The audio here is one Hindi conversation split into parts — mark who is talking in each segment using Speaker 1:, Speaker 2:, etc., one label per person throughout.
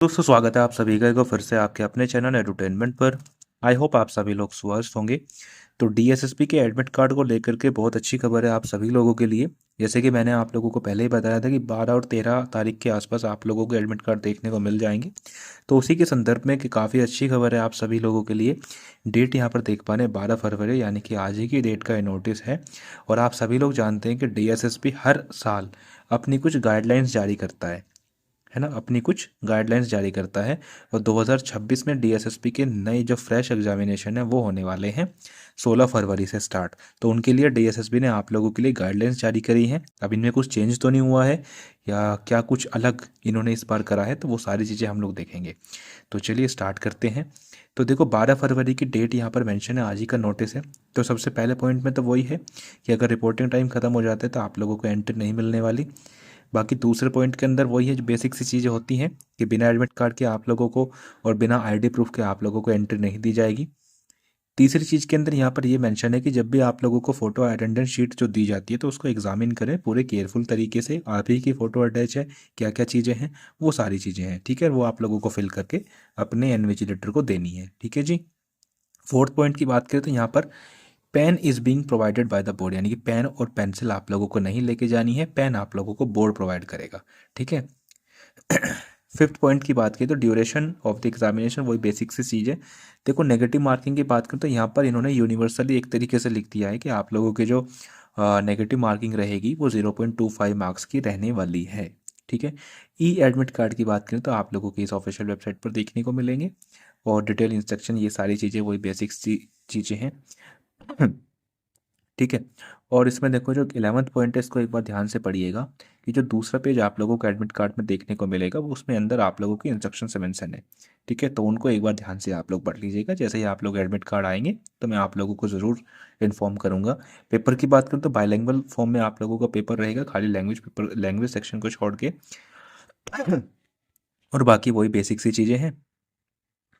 Speaker 1: दोस्तों स्वागत है आप सभी का एक बार फिर से आपके अपने चैनल एडुटेनमेंट पर। आई होप आप सभी लोग स्वस्थ होंगे। तो डीएसएसपी के एडमिट कार्ड को लेकर के बहुत अच्छी खबर है आप सभी लोगों के लिए। जैसे कि मैंने आप लोगों को पहले ही बताया था कि 12 और 13 तारीख के आसपास आप लोगों को एडमिट कार्ड देखने को मिल जाएंगे। तो उसी के संदर्भ में कि काफ़ी अच्छी खबर है आप सभी लोगों के लिए। डेट यहाँ पर देख पा रहे हैं 12 फरवरी, यानी कि आज ही की डेट का ये नोटिस है। और आप सभी लोग जानते हैं कि डीएसएसपी हर साल अपनी कुछ गाइडलाइंस जारी करता है ना, अपनी कुछ गाइडलाइंस जारी करता है। और 2026 में डीएसएसपी के नए जो फ्रेश एग्जामिनेशन है वो होने वाले हैं 16 फरवरी से स्टार्ट। तो उनके लिए डीएसएसपी ने आप लोगों के लिए गाइडलाइंस जारी करी हैं। अब इनमें कुछ चेंज तो नहीं हुआ है या क्या कुछ अलग इन्होंने इस बार करा है, तो वो सारी चीज़ें हम लोग देखेंगे। तो चलिए स्टार्ट करते हैं। तो देखो 12 फरवरी की डेट यहाँ पर मेंशन है, आज ही का नोटिस है। तो सबसे पहले पॉइंट में तो वही है कि अगर रिपोर्टिंग टाइम ख़त्म हो जाता है तो आप लोगों को एंट्री नहीं मिलने वाली। बाकी दूसरे पॉइंट के अंदर वही है, जो बेसिक सी चीज़ें होती हैं कि बिना एडमिट कार्ड के आप लोगों को और बिना आईडी प्रूफ के आप लोगों को एंट्री नहीं दी जाएगी। तीसरी चीज़ के अंदर यहाँ पर ये मेंशन है कि जब भी आप लोगों को फोटो अटेंडेंस शीट जो दी जाती है तो उसको एग्जामिन करें पूरे केयरफुल तरीके से। आप ही की फ़ोटो अटैच है, क्या क्या चीज़ें हैं वो सारी चीज़ें हैं, ठीक है। वो आप लोगों को फिल करके अपने इन्विजिलेटर को देनी है, ठीक है जी। फोर्थ पॉइंट की बात करें तो यहाँ पर pen is being provided by the board, यानी कि पेन और पेंसिल आप लोगों को नहीं लेके जानी है, पेन आप लोगों को बोर्ड प्रोवाइड करेगा, ठीक है। फिफ्थ पॉइंट की बात करें तो ड्यूरेशन ऑफ द एग्जामिनेशन, वही बेसिक सी चीज़ है। देखो नेगेटिव मार्किंग की बात करें तो यहाँ पर इन्होंने यूनिवर्सली एक तरीके से लिख दिया है कि आप लोगों की जो नेगेटिव मार्किंग रहेगी वो 0.25 मार्क्स की रहने वाली है, ठीक है। ई एडमिट कार्ड की बात करें तो आप लोगों की इस ऑफिशियल वेबसाइट पर देखने को मिलेंगे और डिटेल इंस्ट्रक्शन, ये सारी चीज़ें वही बेसिक चीज़ें हैं। ठीक है। और इसमें देखो जो 11th पॉइंट है इसको एक बार ध्यान से पढ़िएगा कि जो दूसरा पेज आप लोगों को एडमिट कार्ड में देखने को मिलेगा वो उसमें अंदर आप लोगों की इंस्ट्रक्शन से मेंशन है, ठीक है। तो उनको एक बार ध्यान से आप लोग पढ़ लीजिएगा। जैसे ही आप लोग एडमिट कार्ड आएंगे तो मैं आप लोगों को ज़रूर इन्फॉर्म करूंगा। पेपर की बात करूँ तो बाइलैंग्वेज फॉर्म में आप लोगों का पेपर रहेगा, खाली लैंग्वेज पेपर, लैंग्वेज सेक्शन को छोड़ के। और बाकी वही बेसिक सी चीज़ें हैं।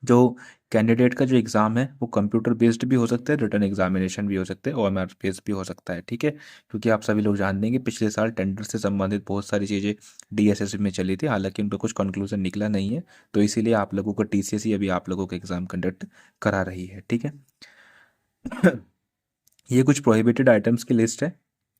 Speaker 1: जो कैंडिडेट का जो एग्ज़ाम है वो कंप्यूटर बेस्ड भी हो सकता है, रिटर्न एग्जामिनेशन भी हो सकता है, ओएमआर बेस्ड भी हो सकता है, ठीक है। क्योंकि आप सभी लोग जानते हैं कि पिछले साल टेंडर से संबंधित बहुत सारी चीज़ें डीएसएसबी में चली थी, हालांकि उन पर कुछ कंक्लूजन निकला नहीं है। तो इसीलिए आप लोगों को टीसीएस ही अभी आप लोगों का एग्ज़ाम कंडक्ट करा रही है, ठीक है। ये कुछ प्रोहिबिटेड आइटम्स की लिस्ट है,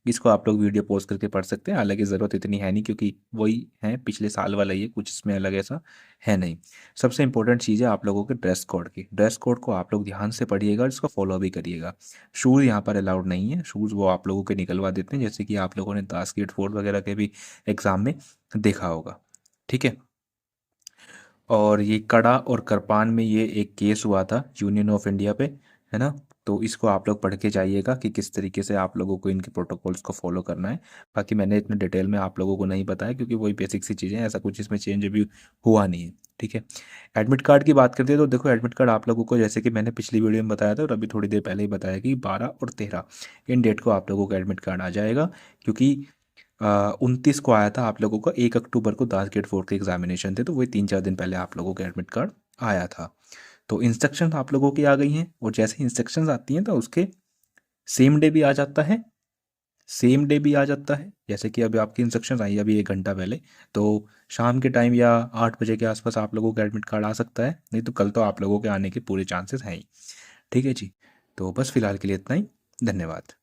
Speaker 1: इसको आप लोग वीडियो पॉज करके पढ़ सकते हैं। हालांकि ज़रूरत इतनी है नहीं क्योंकि वही है पिछले साल वाला ही है, कुछ इसमें अलग ऐसा है नहीं। सबसे इंपॉर्टेंट चीज़ है आप लोगों के ड्रेस कोड की। ड्रेस कोड को आप लोग ध्यान से पढ़िएगा और इसको फॉलो भी करिएगा। शूज़ यहाँ पर अलाउड नहीं है, शूज़ वो आप लोगों के निकलवा देते हैं, जैसे कि आप लोगों ने दास गेट फोर्ट वगैरह के भी एग्ज़ाम में देखा होगा, ठीक है। और ये कड़ा और करपान में ये एक केस हुआ था यूनियन ऑफ इंडिया पे, है ना। तो इसको आप लोग पढ़ के जाइएगा कि किस तरीके से आप लोगों को इनके प्रोटोकॉल्स को फॉलो करना है। बाकी मैंने इतने डिटेल में आप लोगों को नहीं बताया क्योंकि वही बेसिक सी चीज़ें हैं, ऐसा कुछ इसमें चेंज अभी हुआ नहीं है, ठीक है। एडमिट कार्ड की बात करते हैं तो देखो एडमिट कार्ड आप लोगों को, जैसे कि मैंने पिछली वीडियो में बताया था और अभी थोड़ी देर पहले ही बताया कि 12 और 13 इन डेट को आप लोगों को एडमिट कार्ड आ जाएगा। क्योंकि 29 को आया था आप लोगों का, 1 अक्टूबर को दास गेट फोर्थ के एग्जामिनेशन थे, तो वही 3-4 दिन पहले आप लोगों का एडमिट कार्ड आया था। तो इंस्ट्रक्शन आप लोगों की आ गई हैं और जैसे इंस्ट्रक्शंस आती हैं तो उसके सेम डे भी आ जाता है, सेम डे भी आ जाता है। जैसे कि अभी आपकी इंस्ट्रक्शंस आई अभी 1 घंटा पहले, तो शाम के टाइम या 8 बजे के आसपास आप लोगों का एडमिट कार्ड आ सकता है, नहीं तो कल तो आप लोगों के आने के पूरे चांसेस हैं ही, ठीक है जी। तो बस फिलहाल के लिए इतना ही, धन्यवाद।